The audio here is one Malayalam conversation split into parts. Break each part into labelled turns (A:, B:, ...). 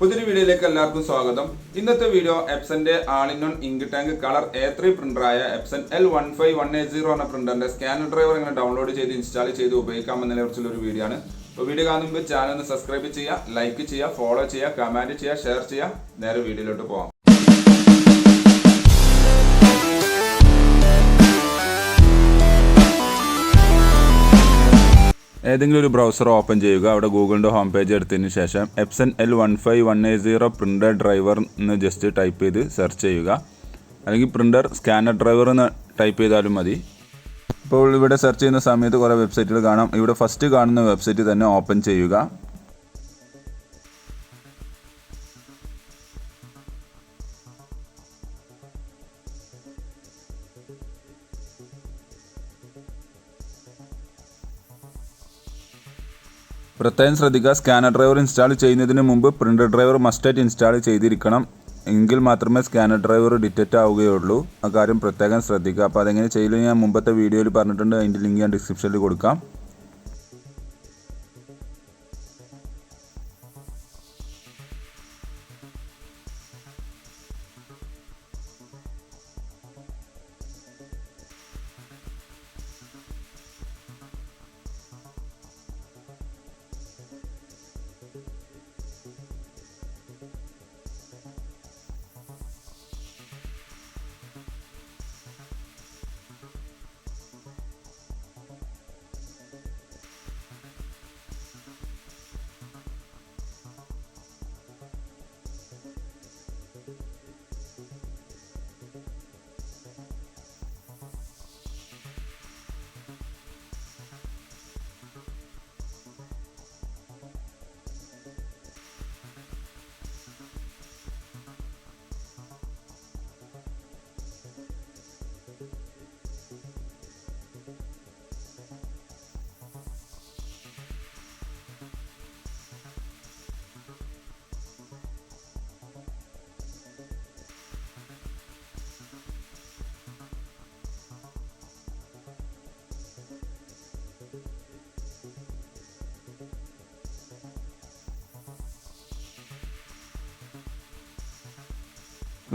A: പുതിയൊരു വീഡിയോയിലേക്ക് എല്ലാവർക്കും സ്വാഗതം. ഇന്നത്തെ വീഡിയോ എപ്സന്റെ all in one ink tank colour A3 പ്രിന്ററായ എപ്സൺ L15180 എന്ന പ്രിന്ററിന്റെ സ്കാനർ ഡ്രൈവർ എങ്ങനെ ഡൗൺലോഡ് ചെയ്ത് ഇൻസ്റ്റാൾ ചെയ്ത് ഉപയോഗിക്കാമെന്നതിനെ കുറിച്ചുള്ള ഒരു വീഡിയോ ആണ്. അപ്പോൾ വീഡിയോ കാണുമ്പോൾ ചാനൽ ഒന്ന് സബ്സ്ക്രൈബ് ചെയ്യുക, ലൈക്ക് ചെയ്യുക, ഫോളോ ചെയ്യുക, കമന്റ് ചെയ്യുക, ഷെയർ ചെയ്യുക. നേരെ വീഡിയോയിലോട്ട് പോകാം. ഏതെങ്കിലും ഒരു ബ്രൗസർ ഓപ്പൺ ചെയ്യുക. അവിടെ ഗൂഗിളിൻ്റെ ഹോം പേജ് എടുത്തതിന് ശേഷം എപ്സൺ L15180 പ്രിൻ്റർ ഡ്രൈവർ എന്ന് ജസ്റ്റ് ടൈപ്പ് ചെയ്ത് സെർച്ച് ചെയ്യുക. അല്ലെങ്കിൽ പ്രിൻ്റർ സ്കാനർ ഡ്രൈവർ എന്ന് ടൈപ്പ് ചെയ്താലും മതി. ഇപ്പോൾ ഇവിടെ സെർച്ച് ചെയ്യുന്ന സമയത്ത് കുറേ വെബ്സൈറ്റുകൾ കാണാം. ഇവിടെ ഫസ്റ്റ് കാണുന്ന വെബ്സൈറ്റ് തന്നെ ഓപ്പൺ ചെയ്യുക. പ്രത്യേകം ശ്രദ്ധിക്കുക, സ്കാനർ ഡ്രൈവർ ഇൻസ്റ്റാൾ ചെയ്യുന്നതിന് മുമ്പ് പ്രിൻ്റർ ഡ്രൈവർ മസ്റ്റായിട്ട് ഇൻസ്റ്റാൾ ചെയ്തിരിക്കണം. എങ്കിൽ മാത്രമേ സ്കാനർ ഡ്രൈവർ ഡിറ്റക്റ്റ് ആവുകയുള്ളൂ. ആ കാര്യം പ്രത്യേകം ശ്രദ്ധിക്കുക. അപ്പോൾ അതെങ്ങനെ ചെയ്യലും ഞാൻ മുമ്പത്തെ വീഡിയോയിൽ പറഞ്ഞിട്ടുണ്ട്. അതിൻ്റെ ലിങ്ക് ഞാൻ ഡിസ്ക്രിപ്ഷനിൽ കൊടുക്കാം.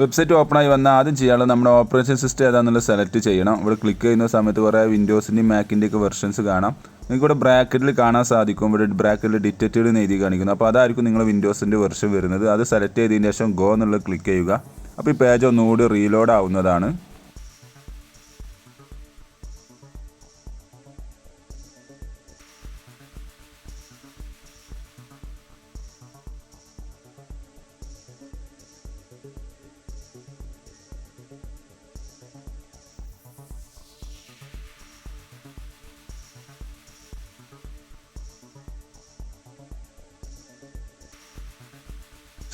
A: വെബ്സൈറ്റ് ഓപ്പണായി വന്നാൽ ആദ്യം ചെയ്യാനുള്ളത് നമ്മുടെ ഓപ്പറേഷൻ സിസ്റ്റം ഏതാണെന്നുള്ളത് സെലക്ട് ചെയ്യണം. ഇവിടെ ക്ലിക്ക് ചെയ്യുന്ന സമയത്ത് കുറേ വിൻഡോസിൻ്റെയും മാക്കിൻ്റെയൊക്കെ വെർഷൻസ് കാണാം. നിങ്ങൾക്ക് ഇവിടെ ബ്രാക്കറ്റിൽ കാണാൻ സാധിക്കും. ഇവിടെ ബ്രാക്കറ്റിൽ ഡിറ്റക്റ്റഡ് എന്ന് എഴുതി കാണിക്കുന്നു. അപ്പോൾ അതായിരിക്കും നിങ്ങൾ വിൻഡോസിൻ്റെ വെർഷൻ വരുന്നത്. അത് സെലക്ട് ചെയ്തതിന് ശേഷം ഗോ എന്നുള്ളത് ക്ലിക്ക് ചെയ്യുക. അപ്പോൾ ഈ പേജ് ഒന്നുകൂടി റീലോഡ് ആവുന്നതാണ്.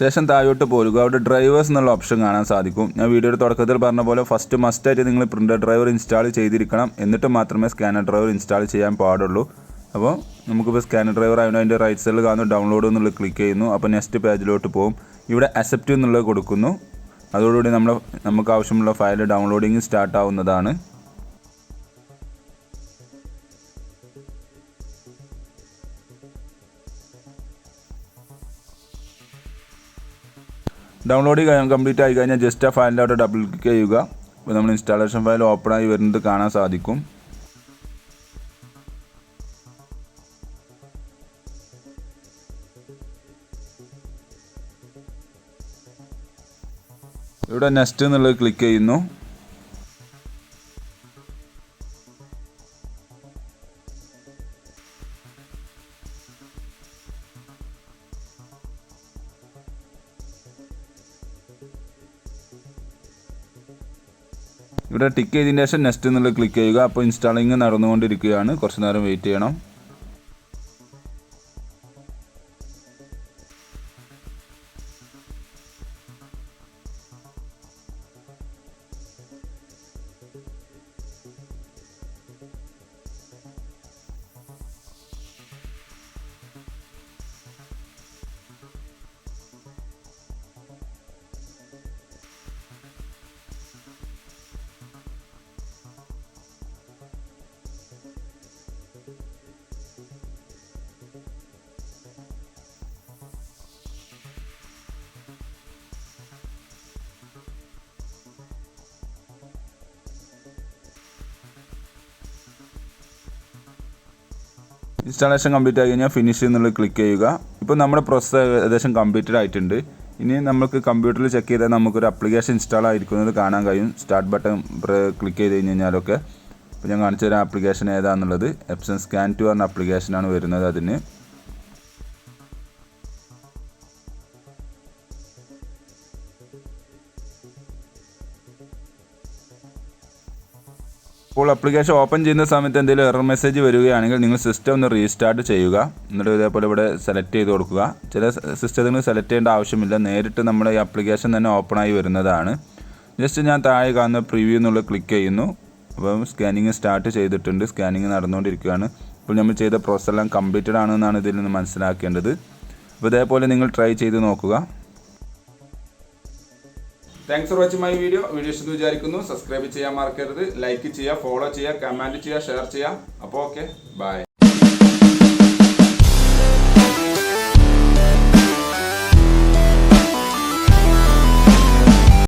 A: ശേഷം താഴോട്ട് പോരുക. അവിടെ ഡ്രൈവേഴ്സ് എന്നുള്ള ഓപ്ഷൻ കാണാൻ സാധിക്കും. ഞാൻ വീഡിയോയുടെ തുടക്കത്തിൽ പറഞ്ഞ പോലെ ഫസ്റ്റ് മസ്റ്റായിട്ട് നിങ്ങൾ പ്രിൻ്റർ ഡ്രൈവർ ഇൻസ്റ്റാൾ ചെയ്തിരിക്കണം. എന്നിട്ട് മാത്രമേ സ്കാനർ ഡ്രൈവർ ഇൻസ്റ്റാൾ ചെയ്യാൻ പാടുള്ളൂ. അപ്പോൾ നമുക്കിപ്പോൾ സ്കാനർ ഡ്രൈവർ ആയതുകൊണ്ട് അതിൻ്റെ റൈറ്റ് സൈഡിൽ കാണുന്നു ഡൗൺലോഡ് എന്നുള്ളത് ക്ലിക്ക് ചെയ്യുന്നു. അപ്പോൾ നെക്സ്റ്റ് പേജിലോട്ട് പോകും. ഇവിടെ അക്സെപ്റ്റ് എന്നുള്ളത് കൊടുക്കുന്നു. അതോടുകൂടി നമുക്ക് ആവശ്യമുള്ള ഫയൽ ഡൗൺലോഡിങ് സ്റ്റാർട്ട് ആവുന്നതാണ്. ഡൗൺലോഡ് കംപ്ലീറ്റ് ആയി കഴിഞ്ഞാൽ ജസ്റ്റ് ആ ഫയലിൻ്റെ അവിടെ ഡബിൾ ക്ലിക്ക് ചെയ്യുക. അപ്പോൾ നമ്മൾ ഇൻസ്റ്റാളേഷൻ ഫയൽ ഓപ്പൺ ആയി വരുന്നത് കാണാൻ സാധിക്കും. ഇവിടെ നെക്സ്റ്റ് എന്നുള്ളത് ക്ലിക്ക് ചെയ്യുന്നു. ഇവിടെ ടിക്ക് ചെയ്തതിന് ശേഷം നെക്സ്റ്റ് എന്നുള്ളത് ക്ലിക്ക് ചെയ്യുക. അപ്പോൾ ഇൻസ്റ്റാളിങ് നടന്നുകൊണ്ടിരിക്കുകയാണ്. കുറച്ച് നേരം വെയിറ്റ് ചെയ്യണം. ഇൻസ്റ്റാളേഷൻ കംപ്ലീറ്റ് ആയി കഴിഞ്ഞാൽ ഫിനിഷ് എന്നുള്ളത് ക്ലിക്ക് ചെയ്യുക. ഇപ്പോൾ നമ്മുടെ പ്രോസസ്സ് ഏകദേശം കംപ്ലീറ്റഡ് ആയിട്ടുണ്ട്. ഇനി നമുക്ക് കമ്പ്യൂട്ടറിൽ ചെക്ക് ചെയ്താൽ നമുക്കൊരു ആപ്ലിക്കേഷൻ ഇൻസ്റ്റാൾ ആയിരിക്കുന്നത് കാണാൻ കഴിയും. സ്റ്റാർട്ട് ബട്ടൺ ക്ലിക്ക് ചെയ്ത് കഴിഞ്ഞാലൊക്കെ. അപ്പോൾ ഞാൻ കാണിച്ചു തരാം ആപ്ലിക്കേഷൻ ഏതാണെന്നുള്ളത്. എപ്സൺ സ്കാൻ ടു പറഞ്ഞ ആപ്ലിക്കേഷനാണ് വരുന്നത്. അതിന് ഇപ്പോൾ ആപ്ലിക്കേഷൻ ഓപ്പൺ ചെയ്യുന്ന സമയത്ത് എന്തെങ്കിലും എറർ മെസ്സേജ് വരികയാണെങ്കിൽ നിങ്ങൾ സിസ്റ്റം ഒന്ന് റീസ്റ്റാർട്ട് ചെയ്യുക. എന്നിട്ട് ഇതേപോലെ ഇവിടെ സെലക്ട് ചെയ്ത് കൊടുക്കുക. ചില സിസ്റ്റത്തിന് സെലക്ട് ചെയ്യേണ്ട ആവശ്യമില്ല, നേരിട്ട് നമ്മുടെ ഈ ആപ്ലിക്കേഷൻ തന്നെ ഓപ്പണായി വരുന്നതാണ്. ജസ്റ്റ് ഞാൻ താഴെ കാണുന്ന പ്രിവ്യൂ എന്നുള്ള ക്ലിക്ക് ചെയ്യുന്നു. അപ്പം സ്കാനിങ് സ്റ്റാർട്ട് ചെയ്തിട്ടുണ്ട്, സ്കാനിങ് നടന്നുകൊണ്ടിരിക്കുകയാണ്. ഇപ്പോൾ നമ്മൾ ചെയ്ത പ്രോസസ് എല്ലാം കംപ്ലീറ്റഡ് ആണെന്നാണ് ഇതിൽ നിന്ന് മനസ്സിലാക്കേണ്ടത്. അപ്പോൾ ഇതേപോലെ നിങ്ങൾ ട്രൈ ചെയ്ത് നോക്കുക. Thanks for watching my video. ഇഷ്ടമെന്ന് വിചാരിക്കുന്നു. സബ്സ്ക്രൈബ് ചെയ്യാൻ മറക്കരുത്. ലൈക്ക് ചെയ്യുക, ഫോളോ ചെയ്യുക, കമൻറ്റ് ചെയ്യുക, ഷെയർ ചെയ്യുക. അപ്പോൾ ഓക്കെ, ബൈ.